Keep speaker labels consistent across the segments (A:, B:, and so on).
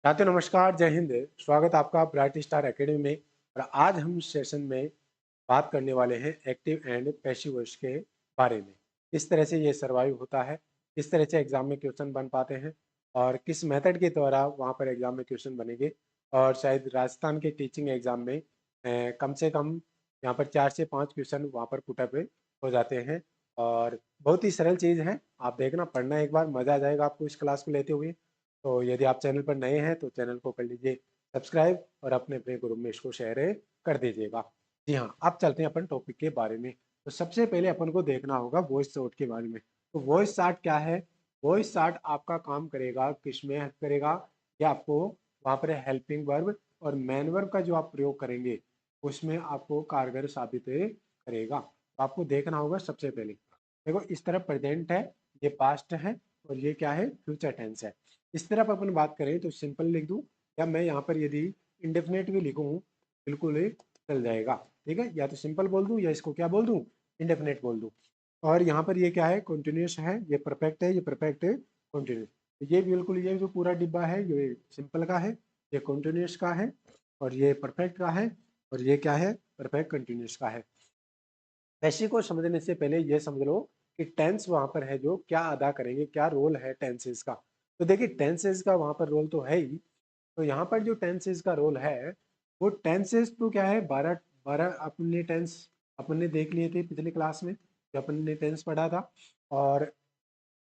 A: साथियों नमस्कार, जय हिंद। स्वागत है आपका ब्राइट स्टार एकेडमी में। और आज हम सेशन में बात करने वाले हैं एक्टिव एंड पैसिव वॉइस के बारे में। किस तरह से ये सर्वाइव होता है, किस तरह से एग्जाम में क्वेश्चन बन पाते हैं और किस मेथड के द्वारा वहाँ पर एग्जाम में क्वेश्चन बनेंगे। और शायद राजस्थान के टीचिंग एग्जाम में कम से कम यहाँ पर 4 से 5 क्वेश्चन वहाँ पर पुटअप हो जाते हैं। और बहुत ही सरल चीज़ है, आप देखना, पढ़ना एक बार, मज़ा आ जाएगा आपको इस क्लास को लेते हुए। तो यदि आप चैनल पर नए हैं तो चैनल को कर लीजिए सब्सक्राइब और अपने अपने ग्रुप में इसको शेयर कर दीजिएगा। जी हाँ, अब चलते हैं अपन टॉपिक के बारे में। तो सबसे पहले अपन को देखना होगा वॉइस शॉर्ट के बारे में। तो वॉइस शॉर्ट क्या है? वॉइस शॉर्ट आपका काम करेगा, किस में हेल्प करेगा? या आपको वहाँ पर हेल्पिंग वर्ब और मेन वर्ब का जो आप प्रयोग करेंगे उसमें आपको कारगर साबित करेगा। तो आपको देखना होगा सबसे पहले, देखो इस तरफ प्रेजेंट है, ये पास्ट है और ये क्या है? फ्यूचर टेंस है। इस तरफ अपन बात करें तो सिंपल लिख दूं या मैं यहाँ पर यदि इंडेफिनेट भी लिखूं बिल्कुल ही चल जाएगा। ठीक है, या तो सिंपल बोल दूं या इसको क्या बोल दूं? इंडेफिनेट बोल दूं। और यहाँ पर ये क्या है? कॉन्टिन्यूस है, ये परफेक्ट है, ये परफेक्ट कॉन्टिन्यूस। तो ये बिल्कुल, ये जो पूरा डिब्बा है ये सिंपल का है, ये कॉन्टिन्यूस का है और ये परफेक्ट का है और ये क्या है? परफेक्ट कंटिन्यूस का है। पैसे को समझने से पहले ये समझ लो कि टेंस वहां पर है जो क्या अदा करेंगे, क्या रोल है टेंसेस का। तो देखिए टेंसेस का वहां पर रोल तो है ही। तो यहाँ पर जो टेंसेस का रोल है वो टेंसेस तो क्या है? 12 अपने टेंस अपन ने देख लिए थे पिछली क्लास में, जो अपन ने टेंस पढ़ा था। और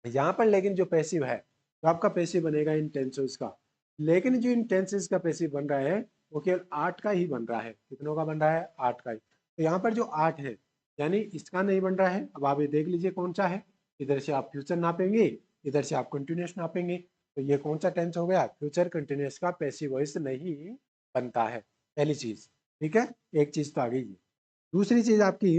A: यहाँ पर लेकिन जो पैसिव है, तो आपका पैसिव बनेगा इन टेंसेस का। लेकिन जो इन टेंसेस का पैसिव बन रहा है वो केवल 8 का ही बन रहा है। कितनों का बन रहा है? 8 का ही। तो यहाँ पर जो 8 है यानी इसका नहीं बन रहा है। अब आप ये देख लीजिए कौन सा है। इधर से आप फ्यूचर नापेंगे, इधर से आप कंटिन्यूस नापेंगे। तो ये कौन सा टेंस हो गया? फ्यूचर कंटिन्यूस का पैसिव वॉइस नहीं बनता है, पहली चीज। ठीक है, एक चीज तो आ गई। दूसरी चीज आपकी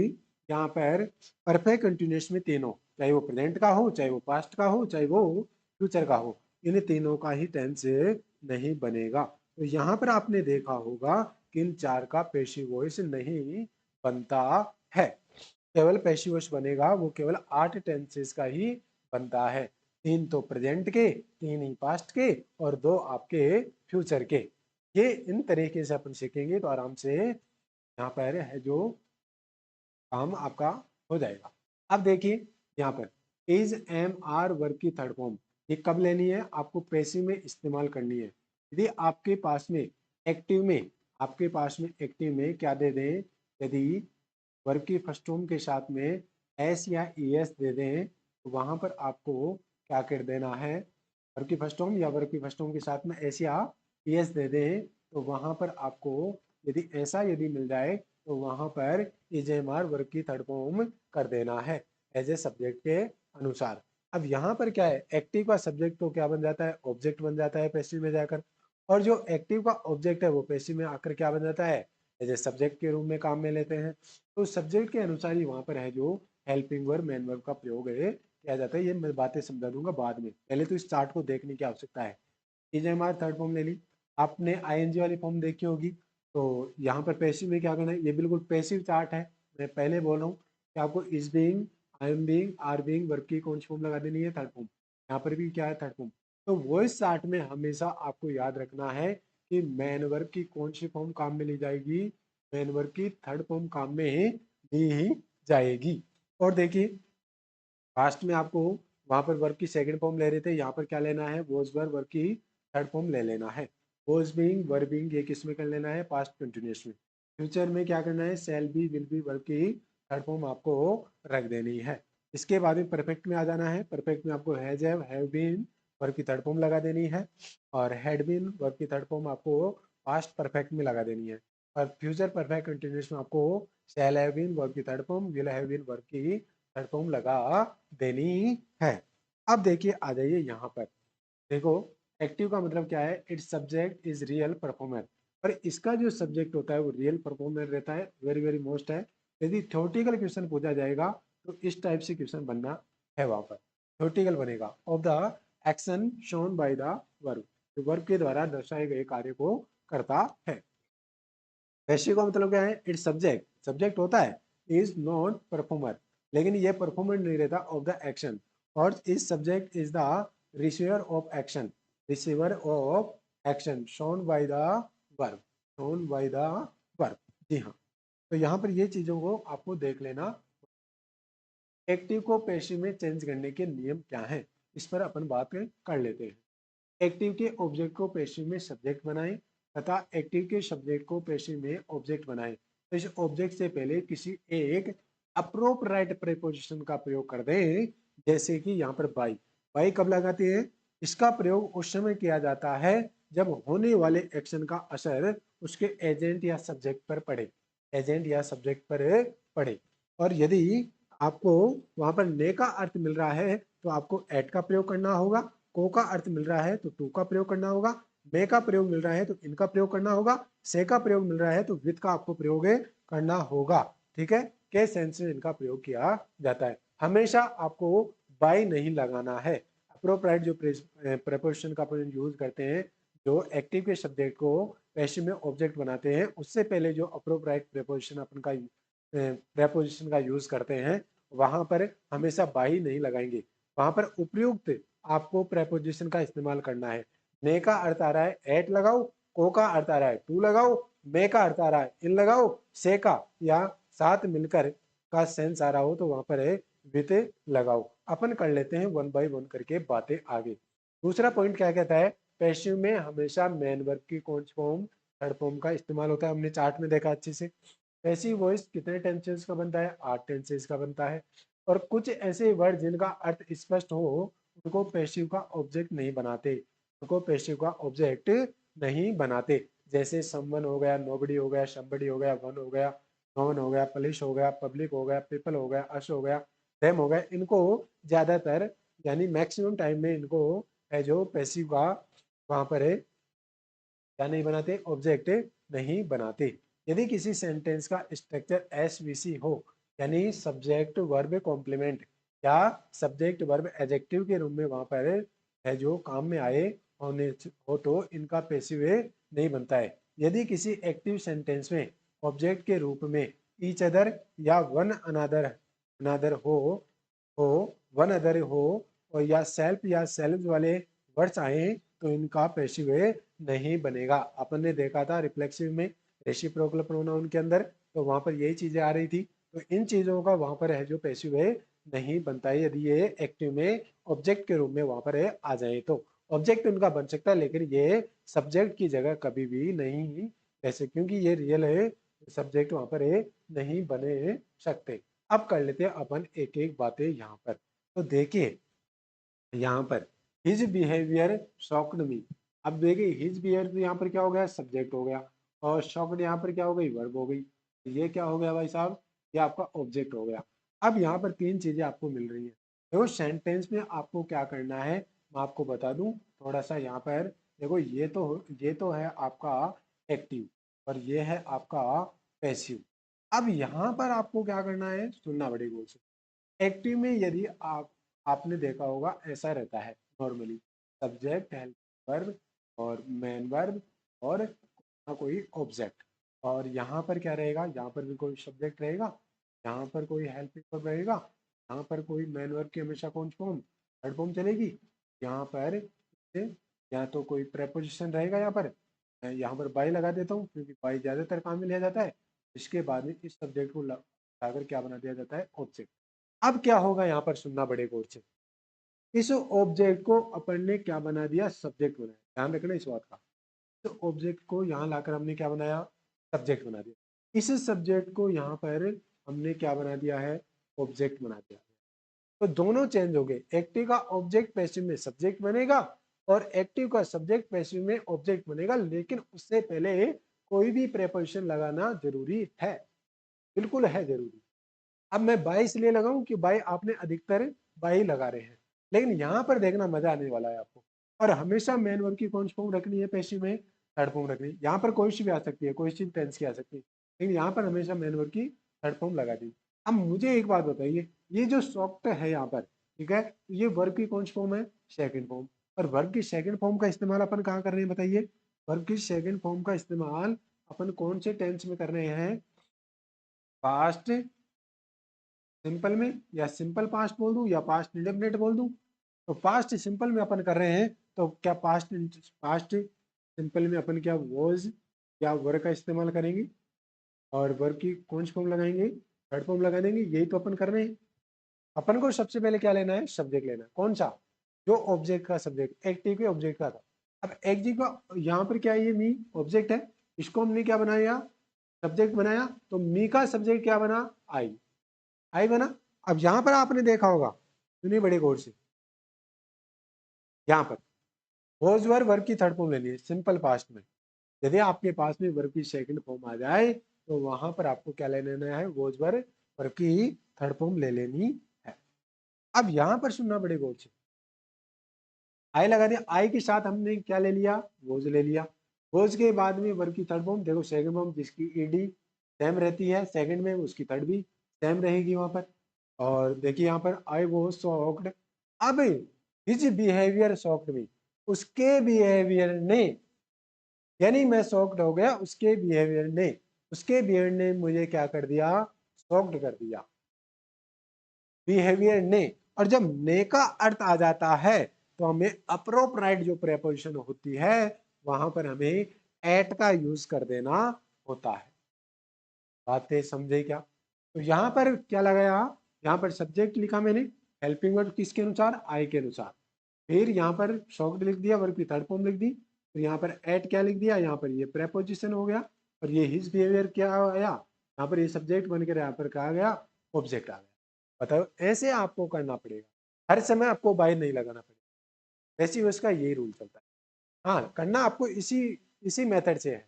A: यहाँ पर परफेक्ट कंटिन्यूस में तीनों, चाहे वो प्रेजेंट का हो, चाहे वो पास्ट का हो, चाहे वो फ्यूचर का हो, इन तीनों का ही टेंस नहीं बनेगा। तो यहाँ पर आपने देखा होगा कि इन चार का पेशिव वॉइस नहीं बनता है। केवल पेशिव वॉइस बनेगा वो केवल 8 टेंसेस का ही बनता है। 3 तो प्रेजेंट के, 3 ही पास्ट के और 2 आपके फ्यूचर के। ये इन तरीके से अपन सीखेंगे तो आराम से यहाँ पर है जो काम आपका हो जाएगा। अब देखिए यहाँ पर इज एम आर वर्ब की थर्ड फॉर्म ये कब लेनी है? आपको पैसिव में इस्तेमाल करनी है। यदि आपके पास में एक्टिव में, आपके पास में एक्टिव में क्या दे दें? यदि वर्ब की फर्स्ट फॉर्म के साथ में एस या ई एस दे दें तो वहां पर आपको क्या कर देना है? वर्ब की फर्स्ट फॉर्म या वर्ब की फर्स्ट फॉर्म के साथ में एस या ई एस दे दें तो वहां पर आपको यदि ऐसा यदि मिल जाए तो वहां पर इज एम आर वर्ब की थर्ड फॉर्म कर देना है एज ए सब्जेक्ट के अनुसार। अब यहाँ पर क्या है? एक्टिव का सब्जेक्ट तो क्या बन जाता है? ऑब्जेक्ट बन जाता है पैसिव में जाकर। और जो एक्टिव का ऑब्जेक्ट है वो पैसिव में आकर क्या बन जाता है? एज ए सब्जेक्ट के रूप में काम में लेते हैं। तो सब्जेक्ट के अनुसार ही वहां पर है जो हेल्पिंग वर्ब मेन वर्ब का प्रयोग है किया जाता है। ये मैं बातें समझा दूंगा बाद में, पहले तो इस चार्ट को देखने की आवश्यकता है। Is am are third form ले ली, आपने आईएनजी वाली फॉर्म देखी होगी। तो यहाँ पर पैसिव में क्या करना है? ये बिल्कुल पैसिव चार्ट है। मैं पहले बोल रहा हूँ कि आपको is being, I am being, are being verb की कौन सी फॉर्म लगा देनी है? Third form. यहाँ पर भी क्या है? Third form. तो वॉइस चार्ट में हमेशा आपको याद रखना है कि मैन वर्ब की कौन सी फॉर्म काम में ली जाएगी? मैन वर्ब की थर्ड फॉर्म काम में ली ही जाएगी। और देखिए पास्ट में आपको वहां पर वर्ब की सेकंड फॉर्म ले रहे थे, यहाँ पर क्या लेना है? वॉज वर वर्ब की थर्ड फॉर्म ले लेना है। वॉज बीइंग, वर बीइंग, ये किस में कर लेना है? पास्ट कंटिन्यूअस में। फ्यूचर में क्या करना है? Shall be, will be verb की थर्ड फॉर्म आपको रख देनी है। इसके बाद में परफेक्ट में आ जाना है। परफेक्ट में आपको हैव बीन वर्ब की थर्ड फॉर्म लगा देनी है और हैड बीन वर्ब की थर्ड फॉर्म आपको पास्ट परफेक्ट में लगा देनी है। और फ्यूचर परफेक्ट कंटिन्यूअस में आपको शैल हैव बीन वर्ब की third form, will have been verb की थर्ड फॉर्म लगा देनी है। अब देखिए आ जाइए यहाँ पर, देखो एक्टिव का मतलब क्या है? It's subject is real performer. और इसका जो सब्जेक्ट होता है वो रियल परफॉर्मर रहता है। वेरी वेरी मोस्ट है। यदि थ्योरेटिकल क्वेश्चन पूछा जाएगा तो इस टाइप से क्वेश्चन बनना है वहां पर। थ्योरेटिकल बनेगा of the action shown by the verb, जो वर्ब के द्वारा दर्शाए गए कार्य को करता है। पैसिव का मतलब क्या है? इट्स सब्जेक्ट, सब्जेक्ट होता है, इज नॉट परफॉर्मर, लेकिन ये परफॉर्मर नहीं रहता ऑफ द एक्शन। और इस subject is the receiver of action, receiver of action shown by the verb, shown by the verb. जी हाँ, तो यहाँ पर ये चीजों को आपको देख लेना। एक्टिव को पैसिव में चेंज करने के नियम क्या हैं, इस पर अपन बात कर लेते हैं। एक्टिव के ऑब्जेक्ट को पैसिव में सब्जेक्ट बनाएं तथा एक्टिव के सब्जेक्ट को पैसिव में ऑब्जेक्ट बनाएं। तो इस ऑब्जेक्ट से पहले किसी एक अप्रोप्राइट प्रीपोजिशन का प्रयोग कर दें, जैसे कि यहाँ पर बाई। बाई कब लगाते हैं? इसका प्रयोग उस समय किया जाता है जब होने वाले एक्शन का असर उसके एजेंट या सब्जेक्ट पर पड़े, एजेंट या सब्जेक्ट पर पड़े। और यदि आपको वहां पर ने का अर्थ मिल रहा है तो आपको एट का प्रयोग करना होगा, को का अर्थ मिल रहा है तो टू का प्रयोग करना होगा, मे का प्रयोग मिल रहा है तो इनका प्रयोग करना होगा, से का प्रयोग मिल रहा है तो विद का आपको प्रयोग करना होगा। ठीक है, के सेंस में इनका प्रयोग किया जाता है। हमेशा आपको बाई नहीं लगाना है। अप्रोप्राइट जो प्रेपोजिशन का अपन यूज करते हैं, जो एक्टिव के सब्जेक्ट को पैसिव में ऑब्जेक्ट बनाते हैं, उससे पहले जो अप्रोप्राइट प्रेपोजिशन अपन का प्रेपोजिशन का यूज करते हैं, वहां पर हमेशा बाई नहीं लगाएंगे। वहां पर उपयुक्त आपको प्रेपोजिशन का इस्तेमाल करना है। ने का अर्थ आ रहा है एट लगाओ, को का अर्थ आ रहा है टू लगाओ, मे का अर्थ आ रहा है इन लगाओ, से का या साथ मिलकर का सेंस आ रहा हो तो वहां पर है विथ लगाओ। अपन कर लेते हैं वन बाय वन करके बातें आगे। दूसरा पॉइंट क्या कहता है? पैसिव में हमेशा मेन वर्ब की कौन फॉर्म, थर्ड फॉर्म का इस्तेमाल होता है। हमने चार्ट में देखा अच्छे से। पैसिव वॉइस कितने टेंसेस का बनता है? 8 टेंसेस का बनता है। और कुछ ऐसे वर्ड जिनका अर्थ स्पष्ट हो उनको पैसिव का ऑब्जेक्ट नहीं बनाते, उनको पैसिव का ऑब्जेक्ट नहीं बनाते। जैसे समवन हो गया, नोबडी हो गया, समबडी हो गया, वन हो गया, नोन हो गया, पुलिस हो गया, पब्लिक हो गया, पीपल हो गया, अस हो गया, देम हो गया। इनको ज्यादातर यानी मैक्सिमम टाइम में इनको है जो पैसिव का वहां पर है क्या नहीं बनाते? ऑब्जेक्ट नहीं बनाते। यदि किसी सेंटेंस का स्ट्रक्चर एसवीसी हो, यानी सब्जेक्ट वर्ब कॉम्प्लीमेंट या सब्जेक्ट वर्ब एडजेक्टिव के रूप में वहां पर है जो काम में आए होने हो, तो इनका पैसिव नहीं बनता है। यदि किसी एक्टिव सेंटेंस में ऑब्जेक्ट के रूप में ईच अदर या वन अनदर अनदर हो वन अदर हो और या सेल्फ या सेल्फ वाले वर्ड्स आए तो इनका पैसिव नहीं बनेगा। अपन ने देखा था रिफ्लेक्सिव में रेसिप्रोकल प्रोनाउन के अंदर, तो वहां पर यही चीजें आ रही थी। तो इन चीजों का वहां पर है जो पैसिव नहीं बनता है यदि ये एक्टिव में ऑब्जेक्ट के रूप में वहां पर आ जाए तो। ऑब्जेक्ट उनका बन सकता है लेकिन ये सब्जेक्ट की जगह कभी भी नहीं ऐसे, क्योंकि ये रियल है सब्जेक्ट वहां पर नहीं बने सकते। अब कर लेते हैं अपन एक एक बातें यहाँ पर। तो देखिए यहाँ पर हिज बिहेवियर शॉक्ड मी। अब देखिए हिज बिहेवियर यहाँ पर क्या हो गया? सब्जेक्ट हो गया। और शॉक्ड यहाँ पर क्या हो गई? वर्ब हो गई। ये क्या हो गया भाई साहब? ये आपका ऑब्जेक्ट हो गया। अब यहाँ पर तीन चीजें आपको मिल रही है। देखो सेंटेंस में आपको क्या करना है मैं आपको बता दूं थोड़ा सा। यहाँ पर देखो ये तो है आपका एक्टिव और ये है आपका पैसिव। अब यहाँ पर आपको क्या करना है? सुनना बड़े गौर से। एक्टिव में यदि आपने देखा होगा ऐसा रहता है नॉर्मली, सब्जेक्ट, हेल्प वर्ब और मेन वर्ब और कोई ऑब्जेक्ट। और यहाँ पर क्या रहेगा? यहाँ पर भी कोई सब्जेक्ट रहेगा, यहाँ पर कोई हेल्पिंग वर्ब रहेगा, यहाँ पर कोई मेन वर्ब की हमेशा कौन फॉर्म? थर्ड फॉर्म चलेगी। यहाँ पर या तो कोई प्रेपोजिशन रहेगा। यहाँ पर मैं यहाँ पर बाई लगा देता हूँ क्योंकि बाई ज्यादातर काम में लिया जाता है। इसके बाद में इस सब्जेक्ट को लगाकर क्या बना दिया जाता है? ऑब्जेक्ट। अब क्या होगा यहाँ पर? सुनना बड़े गौर से। इस ऑब्जेक्ट को अपन ने क्या बना दिया? सब्जेक्ट बनाया। ध्यान रखना इस बात का। तो ऑब्जेक्ट को यहाँ लाकर हमने क्या बनाया? सब्जेक्ट बना दिया। इस सब्जेक्ट को यहाँ पर हमने क्या बना दिया है? ऑब्जेक्ट बना दिया। तो दोनों चेंज हो गए। एक्टिव का ऑब्जेक्ट पैसिव में सब्जेक्ट बनेगा और एक्टिव का सब्जेक्ट पैसिव में ऑब्जेक्ट बनेगा, लेकिन उससे पहले कोई भी प्रेपोजिशन लगाना जरूरी है, बिल्कुल है जरूरी। अब मैं बाई इसलिए लगाऊं कि बाई आपने अधिकतर बाई लगा रहे हैं, लेकिन यहाँ पर देखना मजा आने वाला है आपको। और हमेशा मेन वर्ब की कौन सी फॉर्म रखनी है? पैसिव में थर्ड फॉर्म रखनी है। यहाँ पर कोई सी भी आ सकती है, कोई सी भी टेंस की आ सकती है, लेकिन यहाँ पर हमेशा मेन वर्ब की थर्ड फॉर्म लगा दी। अब मुझे एक बात बताइए, ये जो सॉफ्ट है यहाँ पर, ठीक है, ये वर्ब की कौन सी फॉर्म है? Second form. और वर्ब की सेकेंड फॉर्म का इस्तेमाल अपन कहाँ कर रहे हैं बताइए? वर्ब की सेकेंड फॉर्म का इस्तेमाल अपन कौन से टेंस में कर रहे हैं? पास्ट सिंपल में, या सिंपल पास्ट बोल दूं या पास्ट इंडेफिनिट बोल दूं? तो पास्ट सिंपल में अपन कर रहे हैं तो क्या पास्ट पास्ट सिंपल में अपन क्या वॉज या वर का इस्तेमाल करेंगे और वर की कौन सी फॉर्म लगाएंगे, थर्ड फॉर्म लगा देंगे। यही तो अपन कर रहे हैं। अपन को सबसे पहले क्या लेना है, सब्जेक्ट लेना है। कौन सा, जो ऑब्जेक्ट का सब्जेक्ट, एक्टिव के ऑब्जेक्ट का था। अब एक्टिव का यहाँ पर क्या है, ये मी ऑब्जेक्ट है, इसको हमने क्या बनाया, सब्जेक्ट बनाया। तो मी का सब्जेक्ट क्या बना, आई, आई बना। अब यहाँ पर आपने देखा होगा, सुनिए बड़े गौर से, यहाँ पर वॉज वर वर्ब की थर्ड फॉर्म लेनी है सिंपल पास्ट में। यदि आपके पास में वर्ब की सेकंड फॉर्म आ जाए तो वहां पर आपको क्या ले लेना है, वॉज वर वर्ब की थर्ड फॉर्म ले लेनी है। अब यहाँ पर सुनना बड़े गौर से, आई लगा दिया, आई के साथ हमने क्या ले लिया, वॉज ले लिया। वॉज के बाद में वर्ब की थर्ड फॉर्म, देखो सेकंड फॉर्म जिसकी ईडी सेम रहती है सेकंड में, उसकी थर्ड भी सेम रहेगी वहां पर। और देखिए यहाँ पर आई वो शॉक्ड, अब हिज बिहेवियर शॉक्ड मी, उसके बिहेवियर ने, यानी मैं शॉक्ड हो गया उसके बिहेवियर ने, उसके बिहेवियर ने मुझे क्या कर दिया, शॉक्ड कर दिया, बिहेवियर ने। और जब ने का अर्थ आ जाता है तो हमें अप्रोप्राइट जो प्रेपोजिशन होती है वहां पर हमें एट का यूज कर देना होता है। बातें समझे क्या। तो यहाँ पर क्या लगाया, यहाँ पर सब्जेक्ट लिखा मैंने, हेल्पिंग वर्ब किसके अनुसार, आई के अनुसार। फिर यहाँ पर शॉक्ड लिख दिया, वर्ब की थर्ड फॉर्म लिख दी। फिर यहाँ पर एट क्या लिख दिया, यहाँ पर ये प्रेपोजिशन हो गया। और ये हिज बिहेवियर क्या आया, यहाँ पर ये सब्जेक्ट बनकर यहाँ पर कहा गया ऑब्जेक्ट आ गया। बताओ, ऐसे आपको करना पड़ेगा, हर समय आपको बाय नहीं लगाना पड़ेगा। वैसे उसका यही रूल चलता है। हाँ, करना आपको इसी इसी मेथड से है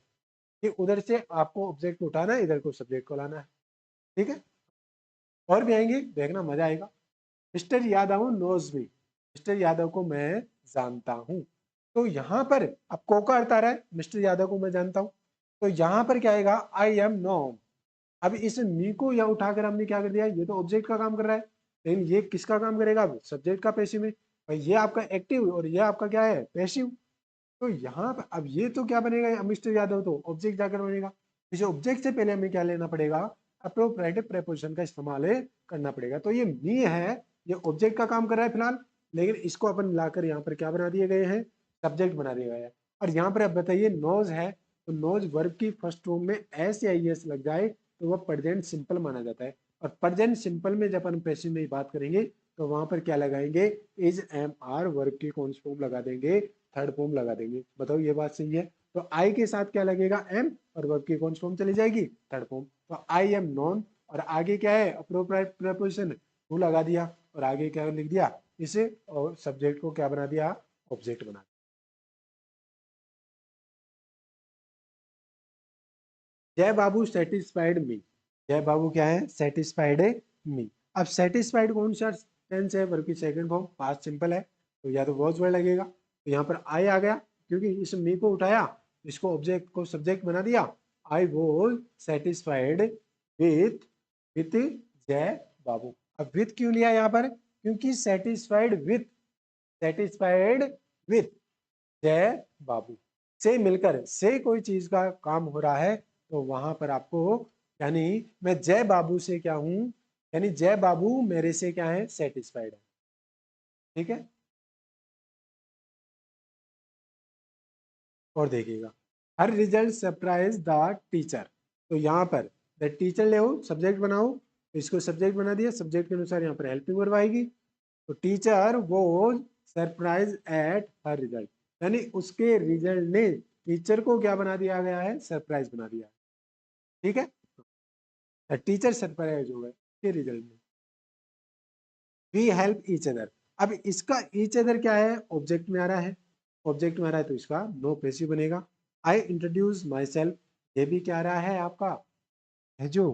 A: कि उधर से आपको ऑब्जेक्ट को उठाना है, इधर को सब्जेक्ट को लाना है। ठीक है, और भी आएंगे, देखना मजा आएगा। Mister Yadav knows me, Mister Yadav को मैं जानता हूं। तो यहाँ पर अब को का अर्थ आ रहा है, मिस्टर यादव को मैं जानता हूं। तो यहाँ पर क्या आएगा, आई एम नोन। अब इस मी को यहाँ उठाकर हमने क्या कर दिया, ये तो ऑब्जेक्ट का काम कर रहा है, लेकिन ये किसका काम करेगा, सब्जेक्ट का पैसिव में। और ये आपका एक्टिव और ये आपका क्या है, पैसिव। तो यहाँ पर अब ये तो क्या बनेगा, मिस्टर यादव तो ऑब्जेक्ट जाकर बनेगा। इसे ऑब्जेक्ट से पहले हमें क्या लेना पड़ेगा, अप्रोप्राइट प्रेपोजिशन का इस्तेमाल करना पड़ेगा। तो ये मी है, ये ऑब्जेक्ट का काम कर रहा है फिलहाल, लेकिन इसको अपन लाकर यहाँ पर क्या बना दिए गए हैं, सब्जेक्ट बना दिया गया है। और यहाँ पर अब बताइए नोज है, तो नोज वर्ब की फर्स्ट फॉर्म में एस या एस लग जाए तो वह प्रेजेंट सिंपल माना जाता है। और प्रेजेंट सिंपल में जब अपन पैसिव में बात करेंगे तो वहां पर क्या लगाएंगे, इज एम आर वर्ब की कौन सी फॉर्म लगा देंगे, थर्ड फॉर्म लगा देंगे। बताओ ये बात सही है। तो आई के साथ क्या लगेगा, एम, और वर्ब की कौन सी फॉर्म चली जाएगी, थर्ड फॉर्म। तो आई एम नॉन, और आगे क्या है, अप्रोप्रिएट प्रीपोजिशन वो लगा दिया, और आगे क्या लिख दिया इसे, और सब्जेक्ट को क्या बना दिया, ऑब्जेक्ट बना दिया। जय बाबू सेटिस्फाइड मी, जय बाबू क्या है, सेटिस्फाइड है मी। अब सेटिस्फाइड कौन सा टेंस है, वर्ब की सेकंड फॉर्म, पास्ट सिंपल है, तो या तो वॉज वर्ड लगेगा। तो यहाँ पर आई आ गया, क्योंकि इस मी को उठाया, इसको ऑब्जेक्ट को सब्जेक्ट बना दिया। I was satisfied with with जय बाबू। अब विथ क्यों लिया यहाँ पर, क्योंकि सेटिस्फाइड विथ जय बाबू से मिलकर, से कोई चीज का काम हो रहा है तो वहां पर आपको, यानी मैं जय बाबू से क्या हूं, यानी जय बाबू मेरे से क्या है, सेटिस्फाइड है। ठीक है, और देखिएगा, हर रिजल्ट सरप्राइज द टीचर। तो यहाँ पर द टीचर ले सब्जेक्ट बनाओ, तो इसको सब्जेक्ट बना दिया, सब्जेक्ट के अनुसार यहाँ पर हेल्पिंग वर्ब आएगी। तो टीचर वो सरप्राइज एट हर रिजल्ट, यानी उसके रिजल्ट ने टीचर को क्या बना दिया गया है, सरप्राइज बना दिया। ठीक है, टीचर सरप्राइज हो गए के रिजल्ट में। वी हेल्प ईच अदर, अब इसका ईच अदर क्या है, ऑब्जेक्ट में आ रहा है, ऑब्जेक्ट में आ रहा है तो इसका नो पैसिव बनेगा। आई इंट्रोड्यूस माई सेल्फ, ये भी क्या आ रहा है आपका, है जो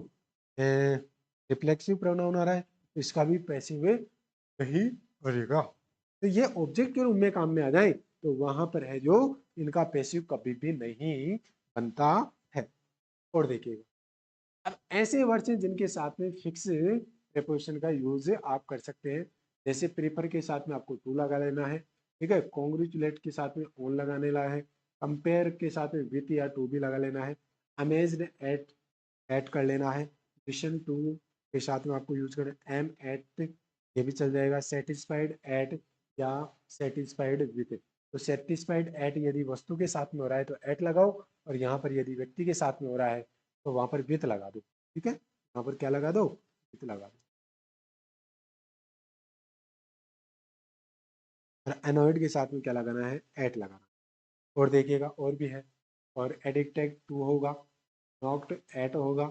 A: रिफ्लेक्सिव प्रोनाउन आ रहा है, तो इसका भी पैसिव नहीं बनेगा। तो ये ऑब्जेक्ट के रूप में काम में आ जाए तो वहां पर है जो, इनका पैसिव कभी भी नहीं बनता है। और देखिएगा, अब ऐसे वर्ड्स हैं जिनके साथ में फिक्स प्रीपोजिशन का यूज आप कर सकते हैं। जैसे प्रीफर के साथ में आपको टू लगा लेना है, ठीक है, कॉन्ग्रेचुलेट के साथ में ऑन लगाने ला है, कंपेयर के साथ में विथ या टू भी लगा लेना है, अमेज्ड एट ऐड कर लेना है, विशन टू के साथ में आपको यूज करना एम एट, ये भी चल जाएगा, सेटिस्फाइड एट या सेटिस्फाइड विथ। तो सेटिस्फाइड एट यदि वस्तु के साथ में हो रहा है तो एट लगाओ, और यहाँ पर यदि व्यक्ति के साथ में हो रहा है तो वहां पर विथ लगा दो। ठीक है, यहाँ पर क्या लगा दो, विथ लगा दो। और एनोइड के साथ में क्या लगाना है, एट लगाना। और देखिएगा और भी है, और एडिक्टेड टू होगा, नॉक्ड एट होगा,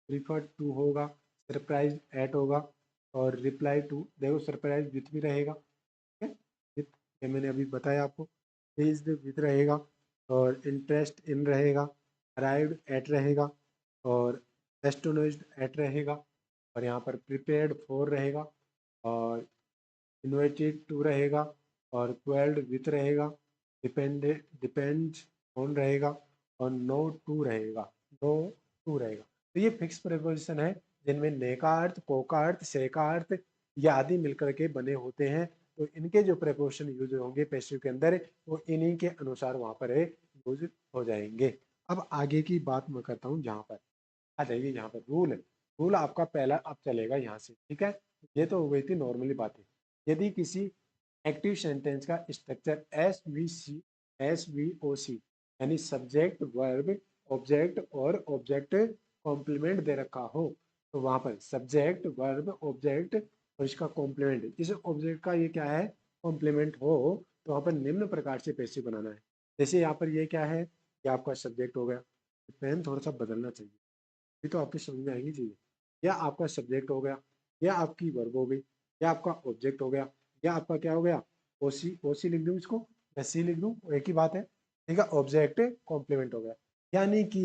A: प्रीफर्ड टू होगा, सरप्राइज एट होगा, और रिप्लाई टू, देखो सरप्राइज विथ भी रहेगा। ठीक है, विथ, ये मैंने अभी बताया आपको। प्लीज विथ रहेगा, और इंटरेस्ट इन रहेगा, अराइव्ड एट रहेगा, और एस्टोनिश्ड एट रहेगा, और यहाँ पर प्रिपेयर्ड फॉर रहेगा, और इन्वाइटेड टू रहेगा, और क्वेल्ड विथ रहेगा, डिपेंड्स ऑन रहेगा, और नो टू रहेगा, नो टू रहेगा। तो ये फिक्स प्रीपोजिशन है जिनमें ने का अर्थ, को का अर्थ, से का अर्थ या आदि मिलकर के बने होते हैं। तो इनके जो प्रीपोजिशन यूज होंगे पैसिव के अंदर वो इन्हीं के अनुसार वहां पर यूज हो जाएंगे। अब आगे की बात मैं करता हूँ, जहाँ पर आ जाइए, यहाँ पर रूल, रूल आपका पहला अब चलेगा यहाँ से। ठीक है, ये तो हो गई थी नॉर्मली बातें। यदि किसी एक्टिव सेंटेंस का स्ट्रक्चर SVO C यानी सब्जेक्ट वर्ब ऑब्जेक्ट और ऑब्जेक्ट कॉम्प्लीमेंट दे रखा हो, तो वहां पर सब्जेक्ट वर्ब ऑब्जेक्ट और इसका कॉम्प्लीमेंट, इस ऑब्जेक्ट का ये क्या है, कॉम्प्लीमेंट हो, तो वहां पर निम्न प्रकार से पैसिव बनाना है। जैसे यहाँ पर ये क्या है, ये आपका सब्जेक्ट हो गया, पेन थोड़ा सा बदलना चाहिए, ये तो आपकी समझ में आएंगी चीजें। या आपका सब्जेक्ट हो गया, या आपकी वर्ब हो गई, या आपका ऑब्जेक्ट हो गया, या आपका क्या हो गया, ओसी लिख दूं इसको, या सी लिख दूं, एक ही बात है। ठीक है, ऑब्जेक्ट कॉम्प्लीमेंट हो गया। यानी कि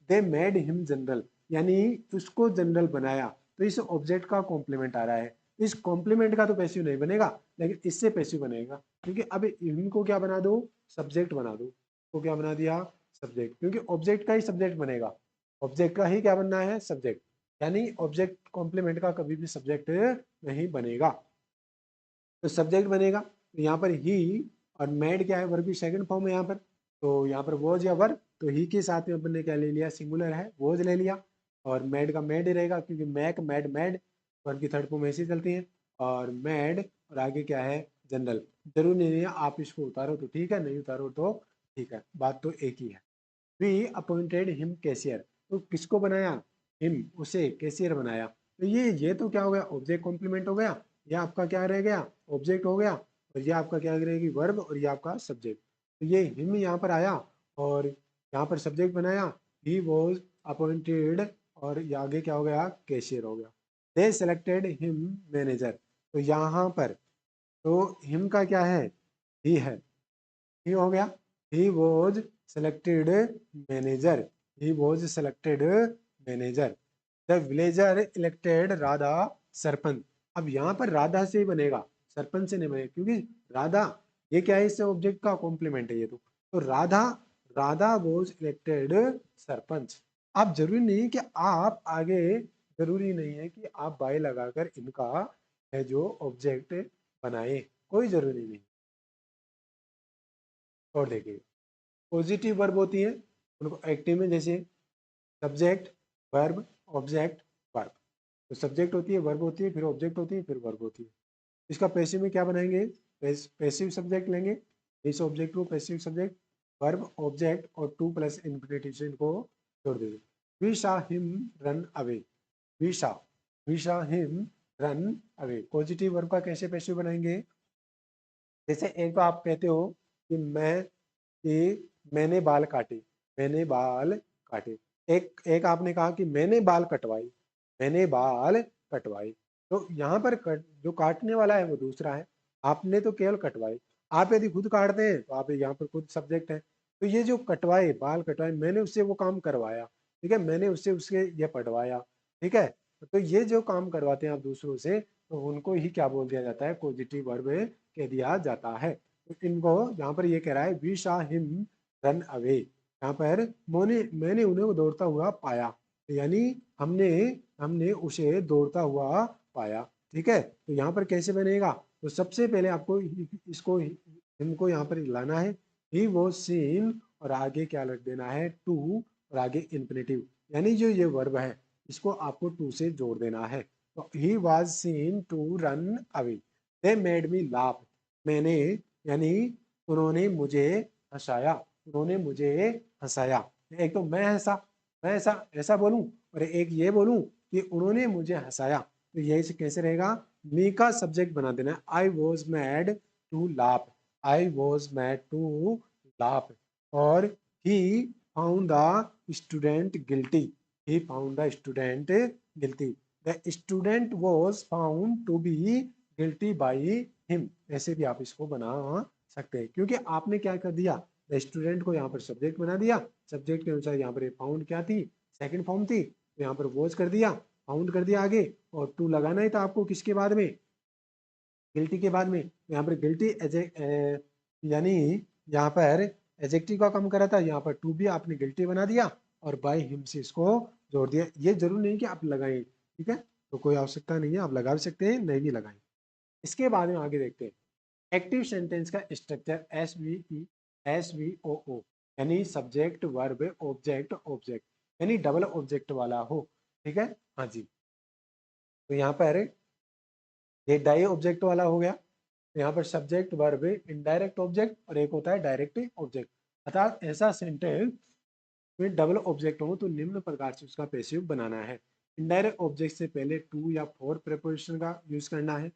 A: दे मेड हिम जनरल, यानी उसको जनरल बनाया, तो इस ऑब्जेक्ट का कॉम्प्लीमेंट आ रहा है। इस कॉम्प्लीमेंट का तो पैसिव नहीं बनेगा, लेकिन इससे पैसिव बनेगा, क्योंकि अब इनको क्या बना दो, सब्जेक्ट बना दो। तो क्या बना दिया, सब्जेक्ट, क्योंकि ऑब्जेक्ट का ही सब्जेक्ट बनेगा, ऑब्जेक्ट का ही क्या बनना है, सब्जेक्ट। यानी ऑब्जेक्ट कॉम्प्लीमेंट का कभी भी सब्जेक्ट नहीं बनेगा, तो सब्जेक्ट बनेगा। तो यहाँ पर ही, और मेड क्या है, वर्ब की सेकंड फॉर्म है यहाँ पर। तो यहाँ पर वॉज या वर्ब, तो ही के साथ में अपन ने क्या ले लिया, सिंगुलर है, वॉज ले लिया, और मेड का मेड ही रहेगा, क्योंकि मैक मैड मैड वर्ब की थर्ड फॉर्म ऐसी चलती है। और मेड, और आगे क्या है, जनरल। जरूर नहीं है, आप इसको उतारो तो ठीक है, नहीं उतारो तो ठीक है, बात तो एक ही है। वी अपॉइंटेड हिम कैशियर, तो किसको बनाया, हिम, उसे कैशियर बनाया। तो ये तो क्या हो गया, ऑब्जेक्ट कॉम्प्लीमेंट हो गया, ये आपका क्या रह गया, ऑब्जेक्ट हो गया, और ये आपका क्या रहेगी, वर्ब, और ये आपका सब्जेक्ट। तो ये हिम यहाँ पर आया, और यहाँ पर सब्जेक्ट बनाया, ही वॉज अपॉइंटेड, और ये आगे क्या हो गया, कैशियर हो गया। दे सेलेक्टेड हिम मैनेजर, तो यहाँ पर तो हिम का क्या है, ही है, ही हो गया, he was selected manager, he was selected manager. The villager elected Radha sarpanch, अब यहाँ पर राधा से ही बनेगा, सरपंच से नहीं बनेगा, क्योंकि राधा ये क्या है, इससे ऑब्जेक्ट का कॉम्प्लीमेंट है ये तो राधा, राधा वॉज इलेक्टेड सरपंच। आप जरूरी नहीं कि आप आगे, जरूरी नहीं है कि आप बाय लगाकर इनका है जो ऑब्जेक्ट बनाए, कोई जरूरी नहीं। और देखिए पॉजिटिव वर्ब होती है उनको एक्टिव में, जैसे सब्जेक्ट वर्ब ऑब्जेक्ट वर्ब। तो सब्जेक्ट होती है, वर्ब होती है, फिर ऑब्जेक्ट होती है, फिर वर्ब होती है। इसका पैसिव में क्या बनाएंगे, पैसिव सब्जेक्ट लेंगे, इस ऑब्जेक्ट को पैसिव सब्जेक्ट, वर्ब ऑब्जेक्ट, और टू प्लस इन्फिनेटिव से इनको जोड़ देंगे। वी शा हिम रन अवे, वी शा, वी शा him run away. Positive verb का कैसे पैसिव बनाएंगे, जैसे एक तो आप कहते हो कि मैंने बाल काटे, मैंने बाल काटे। एक एक आपने कहा कि मैंने बाल कटवाई, मैंने बाल कटवाई। तो यहाँ पर जो काटने वाला है वो दूसरा है, आपने तो केवल कटवाई। आप यदि खुद काटते हैं तो आप यहाँ पर खुद सब्जेक्ट है। तो ये जो कटवाए, बाल कटवाए, मैंने उससे वो काम करवाया, ठीक है, मैंने उससे उसके ये पढ़वाया, ठीक है। तो ये जो काम करवाते हैं आप दूसरों से, तो उनको ही क्या बोल दिया जाता है, पॉजिटिव वर्ब कह दिया जाता है। तो इनको यहाँ पर ये कह रहा है वी शा हिम रन अवे, यहाँ पर मैंने उन्हें दौड़ता हुआ पाया, यानी हमने हमने उसे दौड़ता हुआ पाया। ठीक है, तो यहाँ पर कैसे बनेगा, तो सबसे पहले आपको इसको इनको यहाँ पर लाना है, ही वो सीन, और आगे क्या लग देना है, टू, और आगे इन्फिनेटिव, यानी जो ये वर्ब है इसको आपको टू से जोड़ देना है। तो he was seen to run away, they made me laugh, मैंने, यानी उन्होंने मुझे हंसाया, उन्होंने मुझे हंसाया। एक तो मैं ऐसा ऐसा बोलूं, और एक ये बोलूं कि उन्होंने मुझे हंसाया। तो यही से कैसे रहेगा, मी का सब्जेक्ट बना देना है, I was made to laugh, I was made to laugh. और he found the student guilty, he found the student guilty, the student was found to be guilty by him. ऐसे भी आप इसको बना सकते हैं, क्योंकि आपने क्या कर दिया, स्टूडेंट को यहाँ पर सब्जेक्ट बना दिया, सब्जेक्ट के अनुसार यहाँ पर फाउंड क्या थी, सेकंड फॉर्म थी, तो यहाँ पर वॉज कर दिया, फाउंड कर दिया आगे, और टू लगाना ही था आपको किसके बाद में, गिल्टी के बाद में। तो यहाँ पर गिल्टी यानी यहाँ पर एजेक्टिव का काम करा था, यहाँ पर टू भी आपने गिल्टी बना दिया और बाय हिम से इसको जोड़ दिया। ये जरूर नहीं कि आप लगाएं, ठीक है, तो कोई आवश्यकता नहीं है, आप लगा भी सकते हैं, नहीं भी लगाएं। इसके बाद में आगे देखते हैं एक्टिव सेंटेंस का स्ट्रक्चर, SVO, यानी सब्जेक्ट वर्ब ऑब्जेक्ट ऑब्जेक्ट, यानी डबल ऑब्जेक्ट वाला हो, ठीक है, हाँ जी। तो यहाँ पर ये डाई ऑब्जेक्ट वाला हो गया, तो यहाँ पर सब्जेक्ट वर्ब इनडायरेक्ट ऑब्जेक्ट, और एक होता है डायरेक्ट ऑब्जेक्ट। अर्थात ऐसा सेंटेंस में डबल ऑब्जेक्ट हो तो निम्न प्रकार से उसका पैसिव बनाना है। इनडायरेक्ट ऑब्जेक्ट से पहले टू या फोर प्रेपोजिशन का यूज करना है,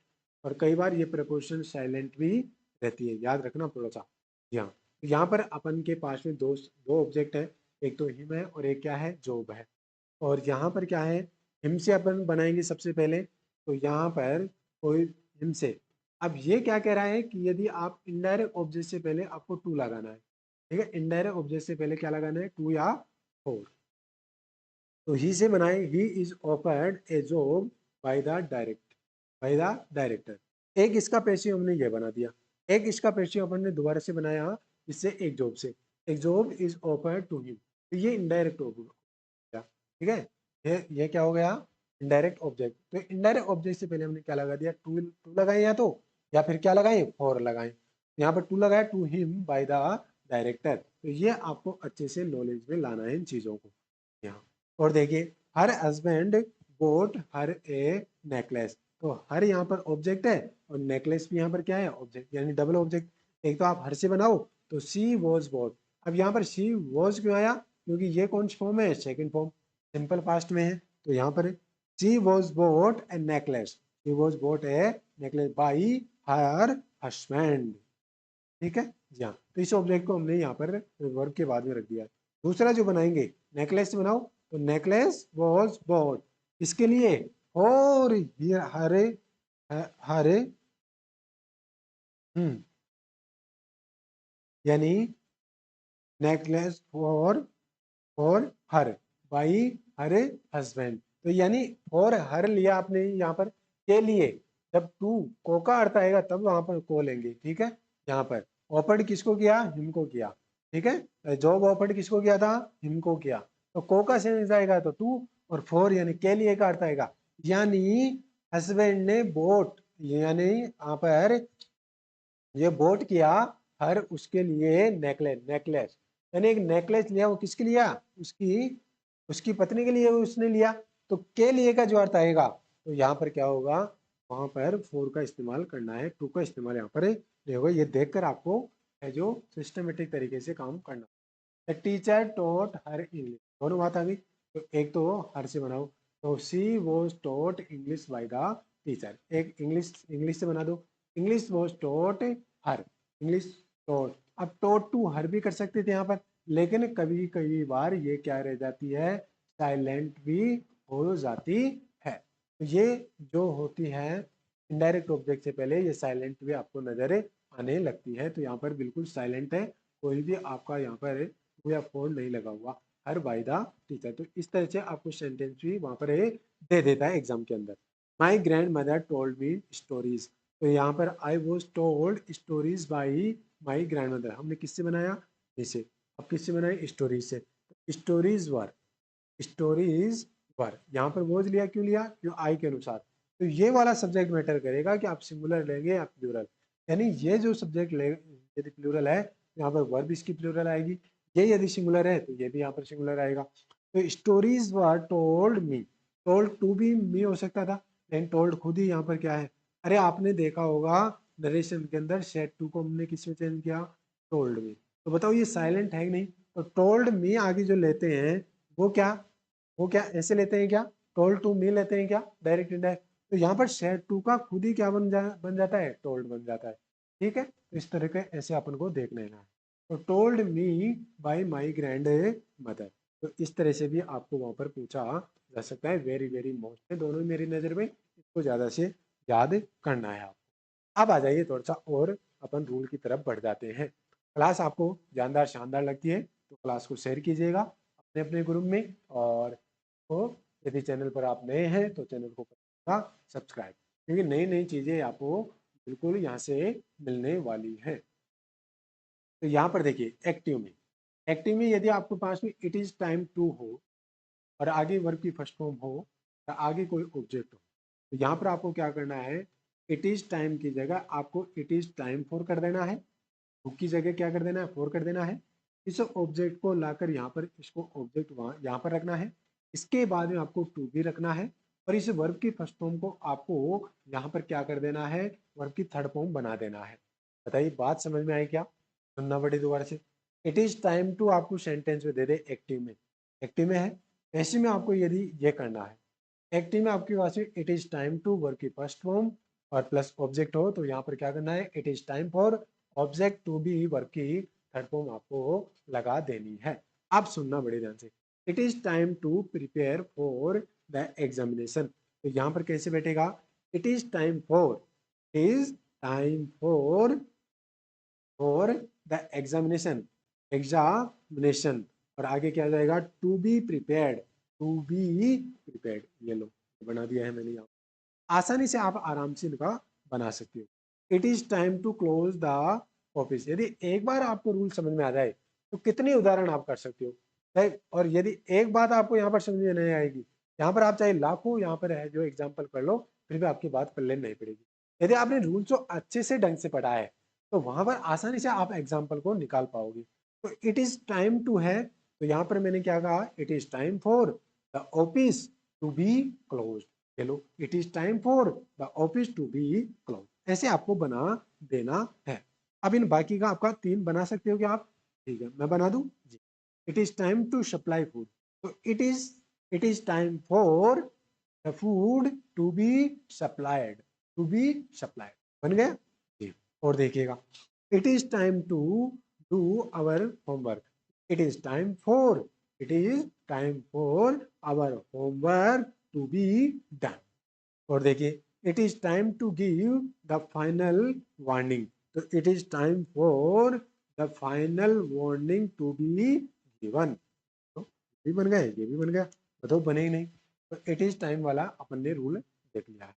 A: और कई बार ये प्रेपोजिशन साइलेंट भी रहती है, याद रखना थोड़ा सा। यहाँ तो यहाँ पर अपन के पास में दो दो ऑब्जेक्ट है, एक तो हिम है और एक क्या है, जॉब है। और यहाँ पर क्या है, हिम से अपन बनाएंगे सबसे पहले, तो यहाँ पर कोई हिम से। अब ये क्या कह रहा है कि यदि आप इनडायरेक्ट ऑब्जेक्ट से पहले आपको टू लगाना है, ठीक है, इनडायरेक्ट ऑब्जेक्ट से पहले क्या लगाना है, टू या फोर। तो ही से बनाए, he is offered A job by the director. एक इसका पैसिव हमने ये बना दिया, एक इसका पैसिव अपन ने दोबारा से बनाया, इससे एक जॉब से, एक job is offered to him, तो ये इनडायरेक्ट हो गया, ठीक है। ये क्या हो गया, इनडायरेक्ट ऑब्जेक्ट। तो इनडायरेक्ट ऑब्जेक्ट से पहले हमने क्या लगा दिया, टू टू लगाए, या फिर क्या लगाए, फोर लगाए। यहाँ पर टू लगाया, to him by the director. तो ये आपको अच्छे से नॉलेज में लाना है इन चीजों को यहाँ। और देखिए, हर हस्बैंड बोट हर ए नेकलेस, तो हर यहाँ पर ऑब्जेक्ट है और नेकलेस भी यहाँ पर क्या है, ऑब्जेक्ट, यानी डबल ऑब्जेक्ट। एक तो आप हर से बनाओ, तो सी वॉज बोट। अब यहाँ पर सी वॉज क्यों आया, क्योंकि ये कौन सी फॉर्म है, सेकंड फॉर्म, सिंपल पास्ट में है। तो यहाँ पर she was bought a necklace, she was bought a necklace by her husband, ठीक है जी हाँ। तो इस ऑब्जेक्ट को हमने यहाँ पर वर्ब के बाद में रख दिया है। दूसरा जो बनाएंगे, नेकलेस बनाओ, तो नेकलेस वॉज बॉट, इसके लिए, और ये हरे हरे यानी necklace for her by Hare husband. तो यानी फॉर हर लिया आपने यहाँ पर, के लिए, जब टू को का अर्थ आएगा तब वहां पर को लेंगे, ठीक है। यहाँ पर ऑफर्ड किसको किया, हिम को किया, ठीक है। जॉब ऑफर्ड किसको किया था, हिम को किया। तो को का सेंस आएगा तो टू, और फोर यानी के लिए का अर्थ आएगा, यानी हस्बैंड ने बोट, यानी यहाँ पर ये बोट किया हर उसके लिए नेकलेस, नेकलेस यानी एक नेकलेस लिया, वो किसके लिया, उसकी उसकी पत्नी के लिए उसने लिया। तो के लिए का जो अर्थ आएगा, तो यहाँ पर क्या होगा, वहां पर फोर का इस्तेमाल करना है, टू का इस्तेमाल यहाँ पर नहीं होगा। ये देखकर आपको है जो सिस्टमेटिक तरीके से काम करना। The teacher taught her English, दोनों बात आ गई। तो एक तो हर से बनाओ, तो she was taught English by the teacher, एक इंग्लिश इंग्लिश से बना दो, English was taught her, English taught. अब टोट टू हर भी कर सकते थे यहाँ पर, लेकिन कभी कभी बार ये क्या रह जाती है, साइलेंट भी हो जाती है। तो ये जो होती है इनडायरेक्ट ऑब्जेक्ट से पहले ये साइलेंट भी आपको नजर आने लगती है। तो यहाँ पर बिल्कुल साइलेंट है, कोई भी आपका यहाँ पर कोई फोन नहीं लगा हुआ, हर बाय द टीचर। तो इस तरह से आपको सेंटेंस भी वहां पर दे देता है एग्जाम के अंदर। My grand mother told me stories, तो यहाँ पर I was told stories by my grand mother, हमने किससे बनाया, इसे। अब किससे बनाए, स्टोरीज से। स्टोरीज वर, स्टोरीज वर, यहाँ पर वॉज लिया, क्यों लिया, क्यों, आई के अनुसार। तो ये वाला सब्जेक्ट मैटर करेगा कि आप सिंगुलर लेंगे या प्लूरल, यानी ये जो सब्जेक्ट ले, यदि प्लूरल है यहाँ पर वर्ब इसकी प्लूरल आएगी, ये यदि सिंगुलर है तो ये भी यहाँ पर सिंगुलर आएगा। तो stories were told me, told to भी मी हो सकता था, लेकिन टोल्ड खुद ही यहाँ पर क्या है। अरे आपने देखा होगा नरेशन के अंदर सेट टू को हमने किस में चेंज किया, टोल्ड मी। तो बताओ ये साइलेंट है कि नहीं? तो टोल्ड मी आगे जो लेते हैं वो क्या, ऐसे लेते हैं क्या? टोल्ड टू मी लेते हैं क्या, डायरेक्ट इनडायरेक्ट? तो यहाँ पर शेयर टू का खुद ही क्या बन जाता है, टोल्ड बन जाता है। ठीक है, तो इस तरह के ऐसे अपन को देख लेना है। तो told me bye my grand mother, तो इस तरह से भी आपको वहां पर पूछा जा सकता है। वेरी वेरी मोस्ट है दोनों ही मेरी नजर में, इसको ज्यादा से याद करना है आपको। अब आ जाइए थोड़ा सा और अपन रूल की तरफ बढ़ जाते हैं। क्लास आपको जानदार शानदार लगती है तो क्लास को शेयर कीजिएगा अपने अपने ग्रुप में, और तो यदि चैनल पर आप नए हैं तो चैनल को करिएगा सब्सक्राइब, क्योंकि नई नई चीजें आपको बिल्कुल यहाँ से मिलने वाली है। तो यहाँ पर देखिए एक्टिव में यदि आपके पास में इट इज टाइम टू हो और आगे वर्ब की फर्स्ट फॉर्म हो या आगे कोई ऑब्जेक्ट हो, तो यहाँ पर आपको क्या करना है, इट इज टाइम की जगह आपको इट इज टाइम फॉर कर देना है। टू की जगह क्या कर देना है, फॉर कर देना है। इस ऑब्जेक्ट को लाकर यहाँ पर इसको ऑब्जेक्ट वहाँ यहाँ पर रखना है। इसके बाद में आपको टू भी रखना है, और इस वर्ब की फर्स्ट फॉर्म को आपको यहाँ पर क्या कर देना है, वर्ब की थर्ड फॉर्म बना देना है। बताइए बात समझ में आई क्या? सुनना पड़े दोबारा से। इट इज टाइम टू आपको सेंटेंस में दे दे एक्टिव में है, ऐसे में आपको यदि ये करना है, एक्टिव में आपके पास it is time to verb की फर्स्ट फॉर्म और प्लस ऑब्जेक्ट हो, तो यहाँ पर क्या करना है, it is time for object to be verb की थर्ड फॉर्म आपको लगा देनी है। आप सुनना बड़े ध्यान से। It is time to prepare for the examination, तो यहाँ पर कैसे बैठेगा, it is time for, is time for the examination, और आगे क्या जाएगा, टू बी प्रिपेयर्ड, ये लो बना दिया है मैंने यहाँ। आसानी से आप आराम से इनका बना सकते हो। It is time to close the office, यदि एक बार आपको रूल समझ में आ जाए तो कितनी उदाहरण आप कर सकते हो, राइट? और यदि एक बात आपको यहाँ पर समझ में नहीं आएगी, यहाँ पर आप चाहे लाखों यहाँ पर है जो एग्जाम्पल पढ़ लो, फिर भी आपकी बात पल्ले नहीं पड़ेगी। यदि आपने रूल को अच्छे से ढंग से पढ़ा है तो वहां पर आसानी से आप एग्जाम्पल को निकाल पाओगे। तो इट इज टाइम टू है, तो यहाँ पर मैंने क्या कहा, it is time for the office to be close. चलो, it is time for the office to be close, ऐसे आपको बना देना है। अब इन बाकी का आपका 3 बना सकते हो क्या आप? ठीक है, मैं बना दूं जी। It is time to supply food, तो it is time for the food to be supplied, बन गया जी। और देखिएगा, it is time to do our homework, it is time for it is time for our homework to be done. और देखिए, it is time to give the final warning, तो it is time for the final warning to be given. तो ये भी बन गया, ये भी बन गया, बताओ बने ही नहीं। तो इट इज टाइम वाला अपन ने रूल देख लिया है।